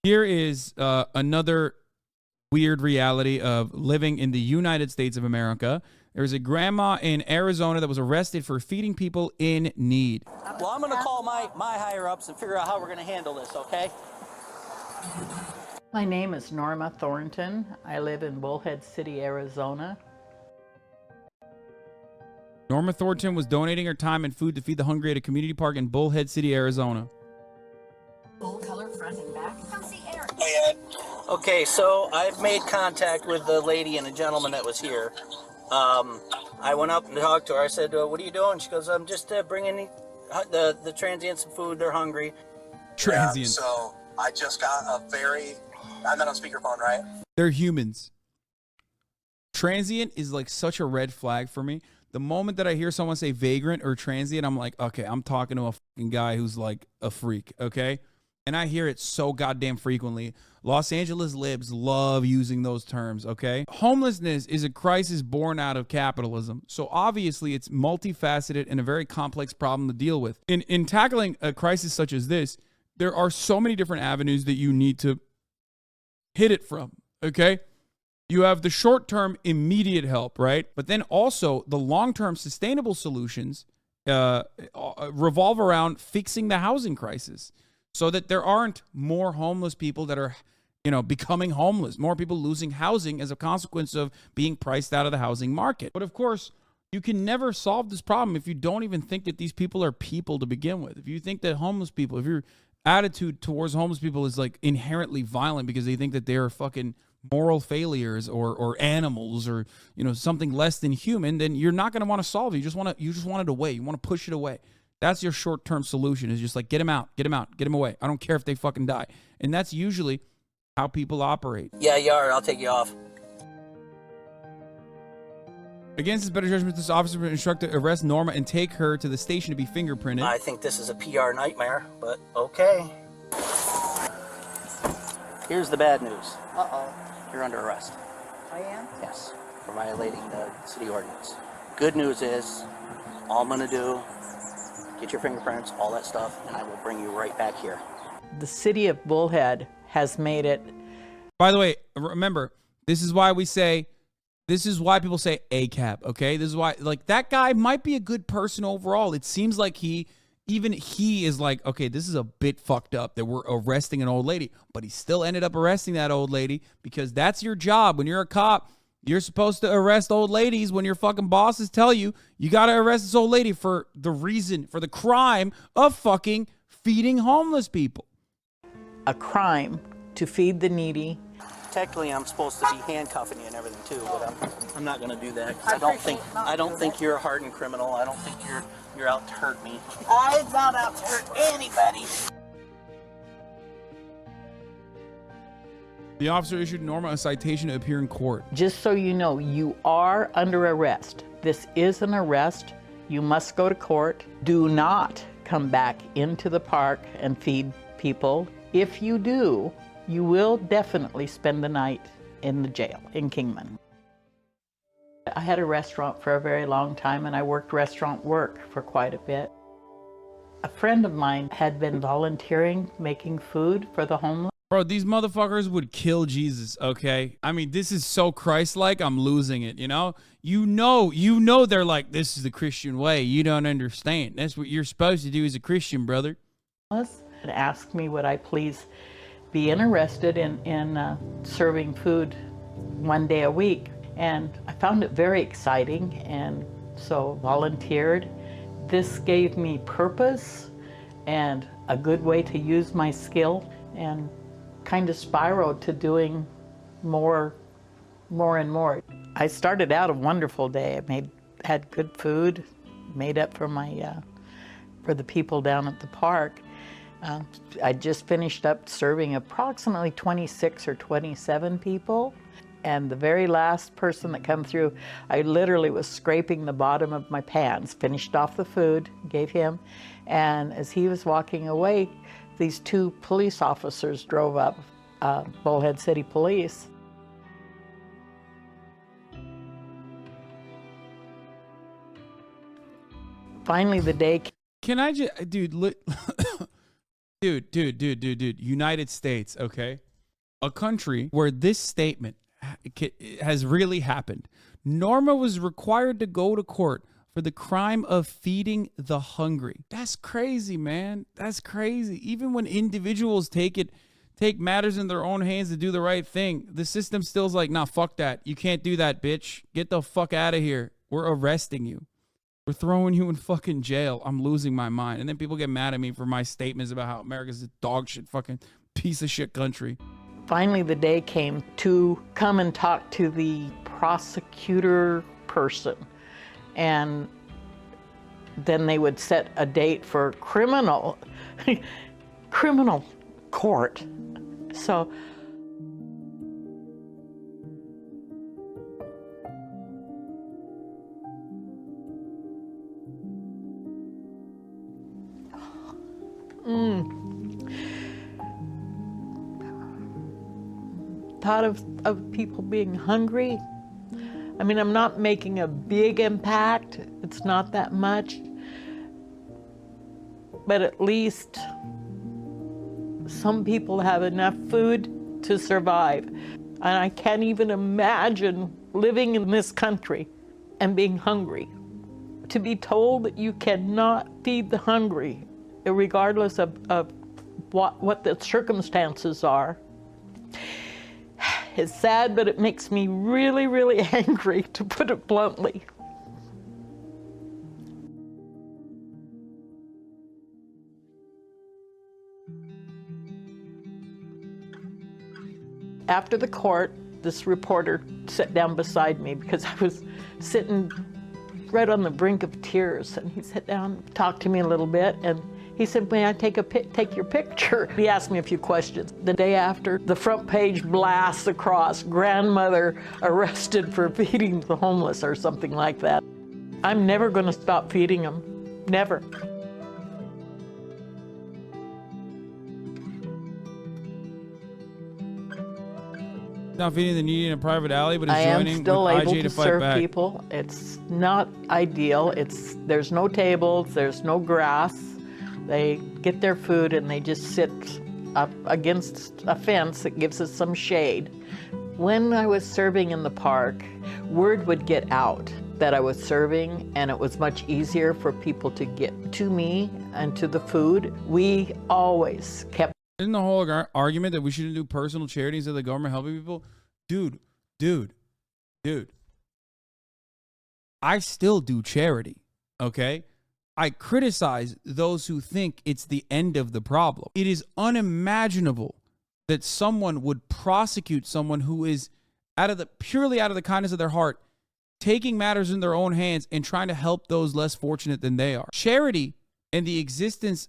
Here is another weird reality of living in the United States of America. There's a grandma in Arizona that was arrested for feeding people in need. Well, I'm going to call my higher-ups and figure out how we're going to handle this, okay? My name is Norma Thornton. I live in Bullhead City, Arizona. Norma Thornton was donating her time and food to feed the hungry at a community park in Bullhead City, Arizona. Full color front and back. Come see Eric. Oh, yeah. Okay, so I've made contact with the lady and a gentleman that was here. I went up and talked to her. I said, what are you doing? She goes, I'm just bringing the transients some food. They're hungry. Transients. Yeah, so I just got I'm not on speakerphone, right? They're humans. Transient is like such a red flag for me. The moment that I hear someone say vagrant or transient, I'm like, okay, I'm talking to a fucking guy who's like a freak, okay? And I hear it so goddamn frequently. Los Angeles libs love using those terms, okay? Homelessness is a crisis born out of capitalism. So obviously it's multifaceted and a very complex problem to deal with. In tackling a crisis such as this, there are so many different avenues that you need to hit it from, okay? You have the short-term immediate help, right? But then also the long-term sustainable solutions revolve around fixing the housing crisis so that there aren't more homeless people that are, becoming homeless, more people losing housing as a consequence of being priced out of the housing market. But of course, you can never solve this problem if you don't even think that these people are people to begin with. If you think that homeless people, if your attitude towards homeless people is like inherently violent because they think that they're fucking moral failures or animals or something less than human, then you're not going to want to solve it. You just want it away. You want to push it away. That's your short-term solution, is just like get them out, get them away. I don't care if they fucking die. And that's usually how people operate. Yeah, you are. I'll take you off. Against his better judgment, this officer was instructed to arrest Norma and take her to the station to be fingerprinted. I think this is a PR nightmare, but okay. Here's the bad news. Uh-oh. You're under arrest. I am? Yes, for violating the city ordinance. Good news is, all I'm going to do, get your fingerprints, all that stuff, and I will bring you right back here. The city of Bullhead has made it. By the way, remember, this is why people say ACAB, okay? This is why, like, that guy might be a good person overall. It seems like he is like, okay, this is a bit fucked up that we're arresting an old lady, but he still ended up arresting that old lady because that's your job. When you're a cop, you're supposed to arrest old ladies when your fucking bosses tell you got to arrest this old lady for the crime of fucking feeding homeless people. A crime to feed the needy. Technically, I'm supposed to be handcuffing you and everything too, but I'm not going to do that. I don't think you're a hardened criminal. I don't think you're out to hurt me. I'm not out to hurt anybody. The officer issued Norma a citation to appear in court. Just so you know, you are under arrest. This is an arrest. You must go to court. Do not come back into the park and feed people. If you do, you will definitely spend the night in the jail in Kingman. I had a restaurant for a very long time, and I worked restaurant work for quite a bit. A friend of mine had been volunteering making food for the homeless. Bro, these motherfuckers would kill Jesus, okay? I mean, this is so Christ-like, I'm losing it, You know they're like, this is the Christian way. You don't understand. That's what you're supposed to do as a Christian, brother. And asked me would I please be interested in serving food one day a week. And I found it very exciting, and so volunteered. This gave me purpose and a good way to use my skill, and kind of spiraled to doing more and more. I started out a wonderful day. I had good food, made up for for the people down at the park. I just finished up serving approximately 26 or 27 people. And the very last person that come through, I literally was scraping the bottom of my pants, finished off the food, gave him. And as he was walking away, these two police officers drove up, Bullhead City Police. Finally, the day. Can I just, dude, Dude. United States, okay? A country where this statement has really happened. Norma was required to go to court for the crime of feeding the hungry. That's crazy, man. That's crazy. Even when individuals take matters in their own hands to do the right thing, the system still's like, nah, fuck that. You can't do that, bitch. Get the fuck out of here. We're arresting you. We're throwing you in fucking jail. I'm losing my mind. And then people get mad at me for my statements about how America's a dog shit fucking piece of shit country. Finally, the day came to come and talk to the prosecutor person. And then they would set a date for criminal court. So thought of people being hungry. I mean, I'm not making a big impact. It's not that much. But at least some people have enough food to survive. And I can't even imagine living in this country and being hungry. To be told that you cannot feed the hungry, regardless of what the circumstances are, it's sad, but it makes me really, really angry, to put it bluntly. After the court, this reporter sat down beside me because I was sitting right on the brink of tears, and he sat down, talked to me a little bit, and he said, may I take your picture? He asked me a few questions. The day after, the front page blasts across, grandmother arrested for feeding the homeless, or something like that. I'm never going to stop feeding them, never. Not feeding the needy in a private alley, but is I am joining still with able IJ to fight serve back. people. It's not ideal. There's no tables, there's no grass. They get their food and they just sit up against a fence that gives us some shade. When I was serving in the park, word would get out that I was serving, and it was much easier for people to get to me and to the food. We always kept. Isn't the whole argument that we shouldn't do personal charities of the government helping people? Dude. I still do charity, okay? I criticize those who think it's the end of the problem. It is unimaginable that someone would prosecute someone who is purely out of the kindness of their heart, taking matters in their own hands and trying to help those less fortunate than they are. Charity and the existence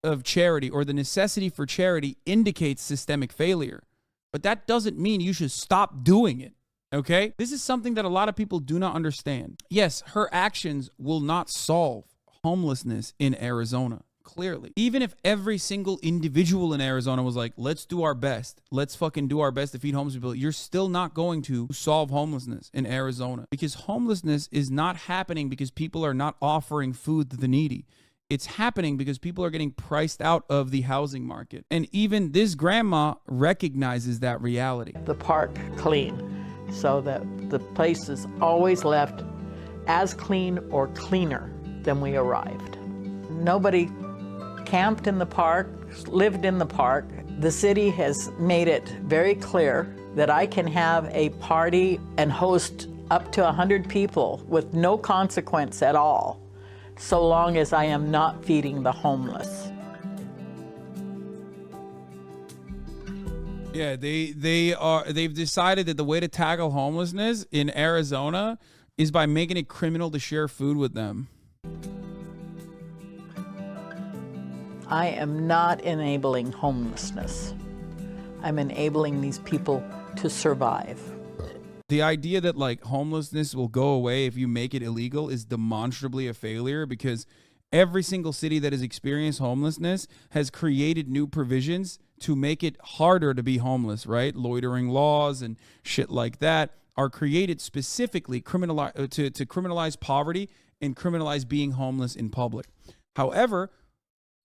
of charity, or the necessity for charity, indicates systemic failure. But that doesn't mean you should stop doing it, okay? This is something that a lot of people do not understand. Yes, her actions will not solve homelessness in Arizona, clearly. Even if every single individual in Arizona was like, let's do our best, let's fucking do our best to feed homeless people, you're still not going to solve homelessness in Arizona, because homelessness is not happening because people are not offering food to the needy. It's happening because people are getting priced out of the housing market. And even this grandma recognizes that reality. The park clean, so that the place is always left as clean or cleaner than we arrived. Nobody camped in the park, lived in the park. The city has made it very clear that I can have a party and host up to 100 people with no consequence at all, so long as I am not feeding the homeless. Yeah, they've decided that the way to tackle homelessness in Arizona is by making it criminal to share food with them. I am not enabling homelessness. I'm enabling these people to survive. The idea that like homelessness will go away if you make it illegal is demonstrably a failure, because every single city that has experienced homelessness has created new provisions to make it harder to be homeless, right? Loitering laws and shit like that are created specifically to criminalize poverty and criminalize being homeless in public. However,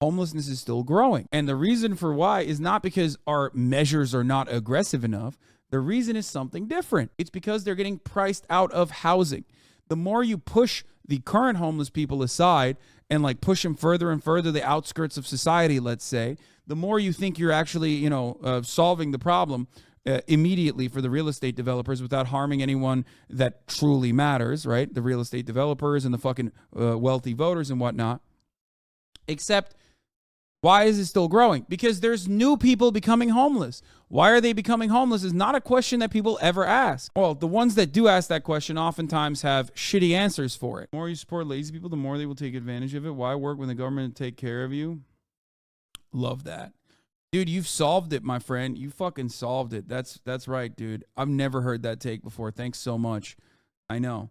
homelessness is still growing. And the reason for why is not because our measures are not aggressive enough. The reason is something different. It's because they're getting priced out of housing. The more you push the current homeless people aside and like push them further and further the outskirts of society, let's say, the more you think you're actually, solving the problem immediately for the real estate developers without harming anyone that truly matters, right? The real estate developers and the fucking wealthy voters and whatnot. Except, why is it still growing? Because there's new people becoming homeless. Why are they becoming homeless is not a question that people ever ask. Well, the ones that do ask that question oftentimes have shitty answers for it. The more you support lazy people, the more they will take advantage of it. Why work when the government take care of you? Love that. Dude, you've solved it, my friend. You fucking solved it. That's right, dude. I've never heard that take before. Thanks so much. I know.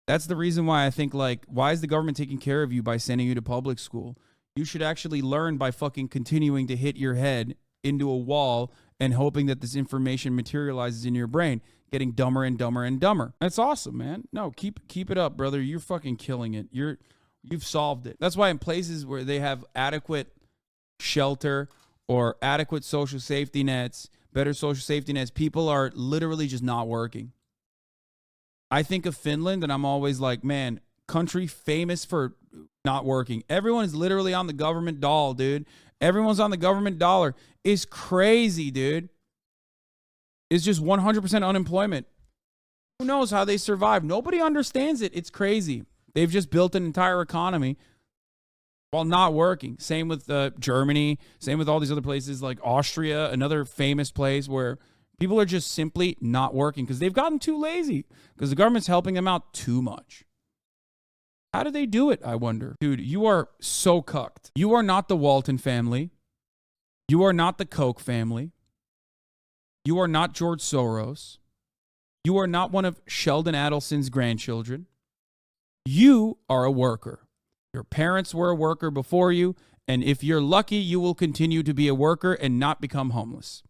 That's the reason why I think, like, why is the government taking care of you by sending you to public school? You should actually learn by fucking continuing to hit your head into a wall and hoping that this information materializes in your brain, getting dumber and dumber and dumber. That's awesome, man. No, keep it up, brother. You're fucking killing it. You've solved it. That's why in places where they have adequate shelter or adequate social safety nets, better social safety nets, people are literally just not working. I think of Finland and I'm always like, man, country famous for not working. Everyone is literally on the government doll, dude. Everyone's on the government dollar. It's crazy, dude. It's just 100% unemployment. Who knows how they survive? Nobody understands it. It's crazy. They've just built an entire economy while not working. Same with Germany. Same with all these other places like Austria, another famous place where people are just simply not working because they've gotten too lazy because the government's helping them out too much. How do they do it, I wonder? Dude, you are so cucked. You are not the Walton family. You are not the Koch family. You are not George Soros. You are not one of Sheldon Adelson's grandchildren. You are a worker. Your parents were a worker before you, and if you're lucky, you will continue to be a worker and not become homeless.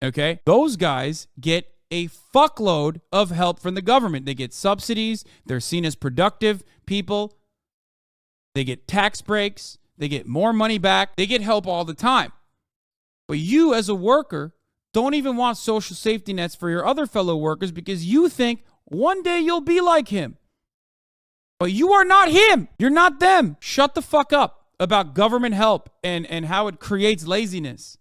Okay? Those guys get a fuckload of help from the government. They get subsidies. They're seen as productive people. They get tax breaks. They get more money back. They get help all the time. But you, as a worker, don't even want social safety nets for your other fellow workers because you think one day you'll be like him. But you are not him. You're not them. Shut the fuck up about government help and how it creates laziness.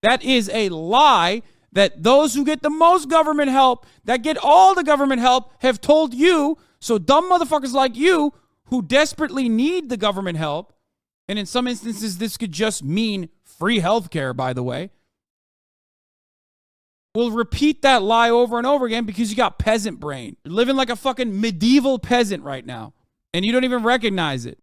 That is a lie that those who get the most government help, that get all the government help, have told you. So dumb motherfuckers like you who desperately need the government help, and in some instances this could just mean free healthcare, by the way, will repeat that lie over and over again because you got peasant brain. You're living like a fucking medieval peasant right now, and you don't even recognize it.